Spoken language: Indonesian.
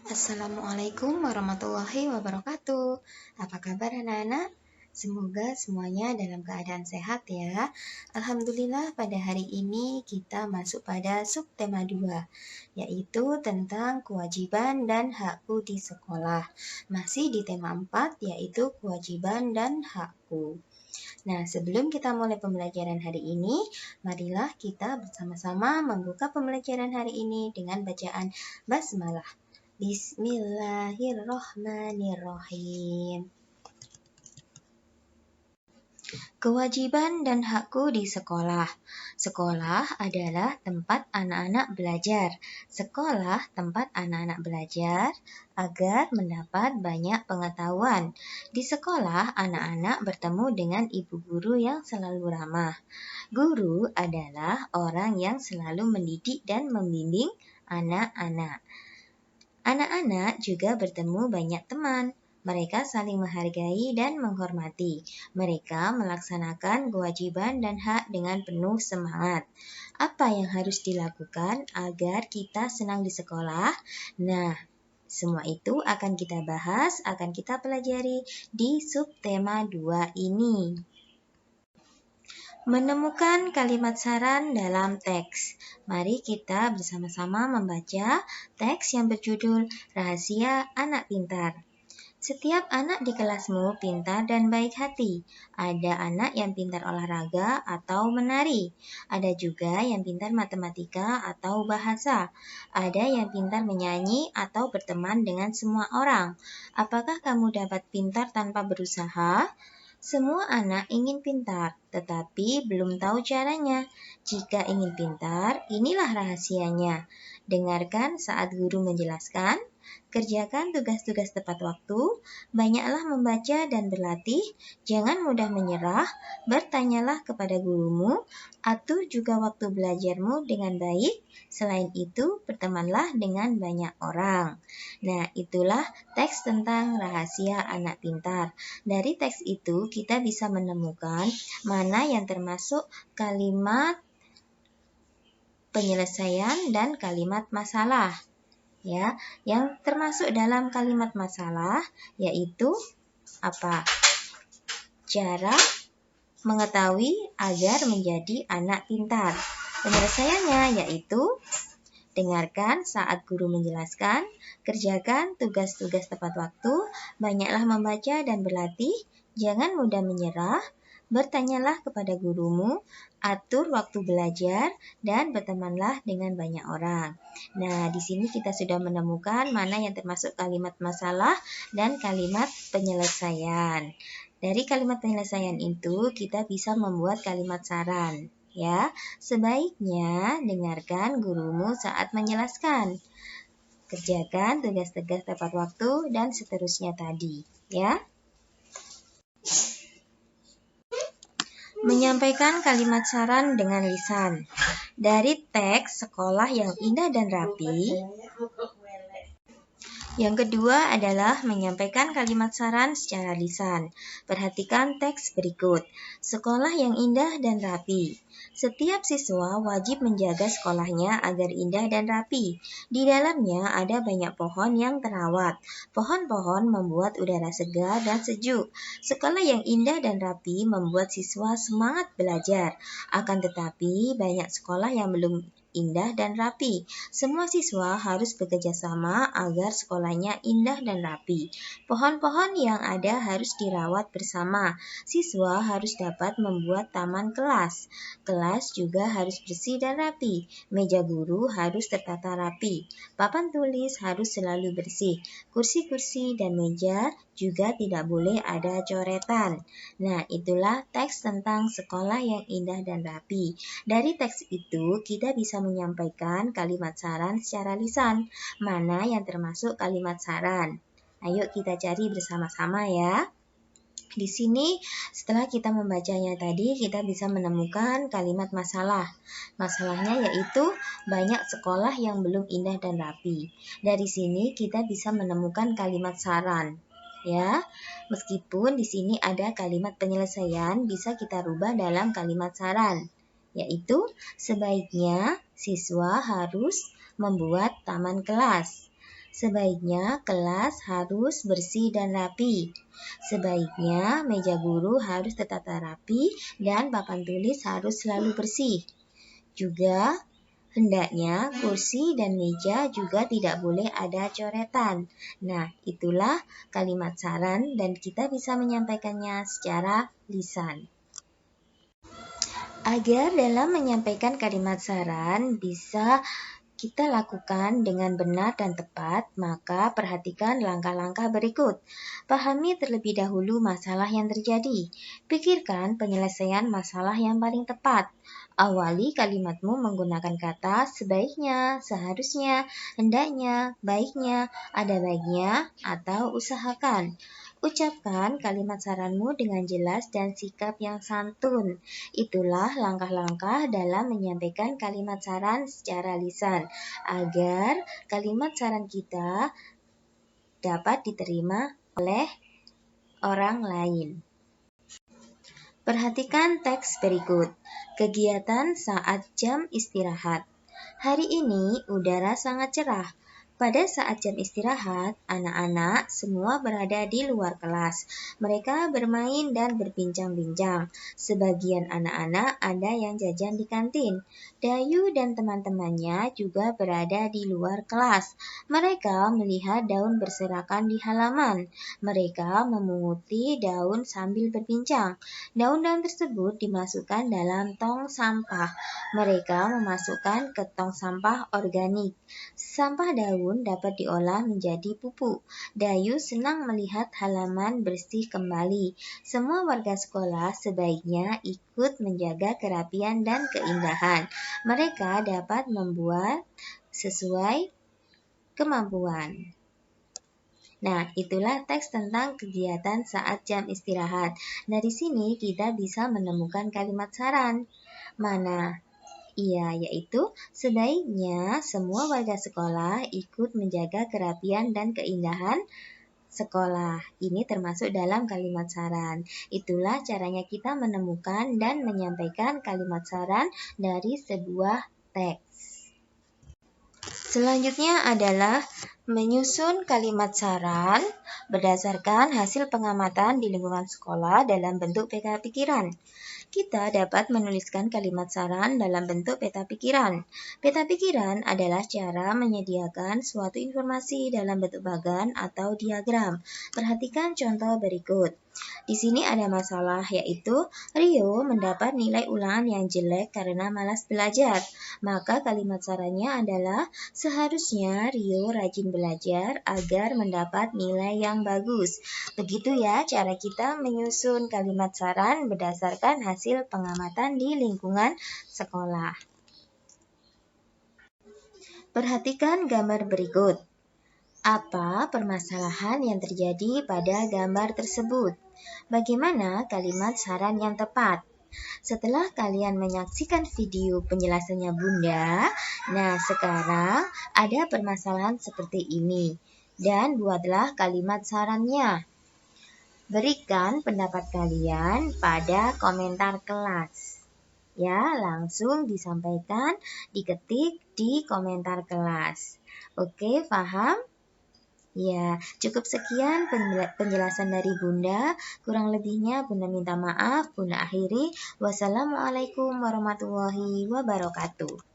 Assalamualaikum warahmatullahi wabarakatuh. Apa kabar anak-anak? Semoga semuanya dalam keadaan sehat ya. Alhamdulillah pada hari ini kita masuk pada subtema 2, yaitu tentang kewajiban dan hakku di sekolah. Masih di tema 4, yaitu kewajiban dan hakku. Nah, sebelum kita mulai pembelajaran hari ini, marilah kita bersama-sama membuka pembelajaran hari ini dengan bacaan basmalah. Bismillahirrohmanirrohim. Kewajiban dan hakku di sekolah. Sekolah adalah tempat anak-anak belajar. Sekolah tempat anak-anak belajar agar mendapat banyak pengetahuan. Di sekolah, anak-anak bertemu dengan ibu guru yang selalu ramah. Guru adalah orang yang selalu mendidik dan membimbing anak-anak. Anak-anak juga bertemu banyak teman. Mereka saling menghargai dan menghormati. Mereka melaksanakan kewajiban dan hak dengan penuh semangat. Apa yang harus dilakukan agar kita senang di sekolah? Nah, semua itu akan kita bahas, akan kita pelajari di subtema 2 ini. Menemukan kalimat saran dalam teks. Mari kita bersama-sama membaca teks yang berjudul Rahasia Anak Pintar. Setiap anak di kelasmu pintar dan baik hati. Ada anak yang pintar olahraga atau menari. Ada juga yang pintar matematika atau bahasa. Ada yang pintar menyanyi atau berteman dengan semua orang. Apakah kamu dapat pintar tanpa berusaha? Semua anak ingin pintar, tetapi belum tahu caranya. Jika ingin pintar, inilah rahasianya. Dengarkan saat guru menjelaskan, kerjakan tugas-tugas tepat waktu, banyaklah membaca dan berlatih, jangan mudah menyerah, bertanyalah kepada gurumu, atur juga waktu belajarmu dengan baik, selain itu bertemanlah dengan banyak orang. Nah, itulah teks tentang rahasia anak pintar. Dari teks itu kita bisa menemukan mana yang termasuk kalimat penyelesaian dan kalimat masalah. Ya, yang termasuk dalam kalimat masalah yaitu apa? Cara mengetahui agar menjadi anak pintar. Penyelesaiannya yaitu dengarkan saat guru menjelaskan, kerjakan tugas-tugas tepat waktu, banyaklah membaca dan berlatih, jangan mudah menyerah, bertanyalah kepada gurumu, atur waktu belajar, dan bertemanlah dengan banyak orang. Nah, di sini kita sudah menemukan mana yang termasuk kalimat masalah dan kalimat penyelesaian. Dari kalimat penyelesaian itu, kita bisa membuat kalimat saran. Ya, sebaiknya dengarkan gurumu saat menjelaskan. Kerjakan tugas-tugas tepat waktu dan seterusnya tadi, ya. Menyampaikan kalimat saran dengan lisan. Dari teks Sekolah yang Indah dan Rapi. Yang kedua adalah menyampaikan kalimat saran secara lisan. Perhatikan teks berikut. Sekolah yang indah dan rapi. Setiap siswa wajib menjaga sekolahnya agar indah dan rapi. Di dalamnya ada banyak pohon yang terawat. Pohon-pohon membuat udara segar dan sejuk. Sekolah yang indah dan rapi membuat siswa semangat belajar. Akan tetapi banyak sekolah yang belum indah dan rapi. Semua siswa harus bekerja sama agar sekolahnya indah dan rapi. Pohon-pohon yang ada harus dirawat bersama. Siswa harus dapat membuat taman kelas. Kelas juga harus bersih dan rapi. Meja guru harus tertata rapi. Papan tulis harus selalu bersih. Kursi-kursi dan meja juga tidak boleh ada coretan. Nah, itulah teks tentang sekolah yang indah dan rapi. Dari teks itu, kita bisa menyampaikan kalimat saran secara lisan. Mana yang termasuk kalimat saran? Ayo kita cari bersama-sama ya. Di sini, setelah kita membacanya tadi, kita bisa menemukan kalimat masalah. Masalahnya yaitu banyak sekolah yang belum indah dan rapi. Dari sini, kita bisa menemukan kalimat saran. Ya, meskipun di sini ada kalimat penyelesaian, bisa kita rubah dalam kalimat saran, yaitu sebaiknya siswa harus membuat taman kelas. Sebaiknya kelas harus bersih dan rapi. Sebaiknya meja guru harus tertata rapi dan papan tulis harus selalu bersih. Juga hendaknya kursi dan meja juga tidak boleh ada coretan. Nah, itulah kalimat saran dan kita bisa menyampaikannya secara lisan. Agar dalam menyampaikan kalimat saran bisa kita lakukan dengan benar dan tepat, maka perhatikan langkah-langkah berikut. Pahami terlebih dahulu masalah yang terjadi. Pikirkan penyelesaian masalah yang paling tepat. Awali kalimatmu menggunakan kata sebaiknya, seharusnya, hendaknya, baiknya, ada baiknya, atau usahakan. Ucapkan kalimat saranmu dengan jelas dan sikap yang santun. Itulah langkah-langkah dalam menyampaikan kalimat saran secara lisan, agar kalimat saran kita dapat diterima oleh orang lain. Perhatikan teks berikut. Kegiatan saat jam istirahat. Hari ini udara sangat cerah. Pada saat jam istirahat, anak-anak semua berada di luar kelas. Mereka bermain dan berbincang-bincang. Sebagian anak-anak ada yang jajan di kantin. Dayu dan teman-temannya juga berada di luar kelas. Mereka melihat daun berserakan di halaman. Mereka memunguti daun sambil berbincang. Daun-daun tersebut dimasukkan dalam tong sampah. Mereka memasukkan ke tong sampah organik. Sampah daun dapat diolah menjadi pupuk. Dayu senang melihat halaman bersih kembali. Semua warga sekolah sebaiknya ikut menjaga kerapian dan keindahan. Mereka dapat membuat sesuai kemampuan. Nah, itulah teks tentang kegiatan saat jam istirahat. Dari sini kita bisa menemukan kalimat saran. Mana? Iya, yaitu sebaiknya semua warga sekolah ikut menjaga kerapian dan keindahan sekolah. Ini termasuk dalam kalimat saran. Itulah caranya kita menemukan dan menyampaikan kalimat saran dari sebuah teks. Selanjutnya adalah menyusun kalimat saran berdasarkan hasil pengamatan di lingkungan sekolah dalam bentuk peta pikiran. Kita dapat menuliskan kalimat saran dalam bentuk peta pikiran. Peta pikiran adalah cara menyediakan suatu informasi dalam bentuk bagan atau diagram. Perhatikan contoh berikut. Di sini ada masalah, yaitu Rio mendapat nilai ulangan yang jelek karena malas belajar. Maka kalimat sarannya adalah seharusnya Rio rajin belajar agar mendapat nilai yang bagus. Begitu ya cara kita menyusun kalimat saran berdasarkan hasil pengamatan di lingkungan sekolah. Perhatikan gambar berikut. Apa permasalahan yang terjadi pada gambar tersebut? Bagaimana kalimat saran yang tepat? Setelah kalian menyaksikan video penjelasannya Bunda, nah sekarang ada permasalahan seperti ini. Dan buatlah kalimat sarannya. Berikan pendapat kalian pada komentar kelas. Ya, langsung disampaikan, diketik di komentar kelas. Oke, paham? Ya, cukup sekian penjelasan dari Bunda. Kurang lebihnya Bunda minta maaf. Bunda akhiri. Wassalamualaikum warahmatullahi wabarakatuh.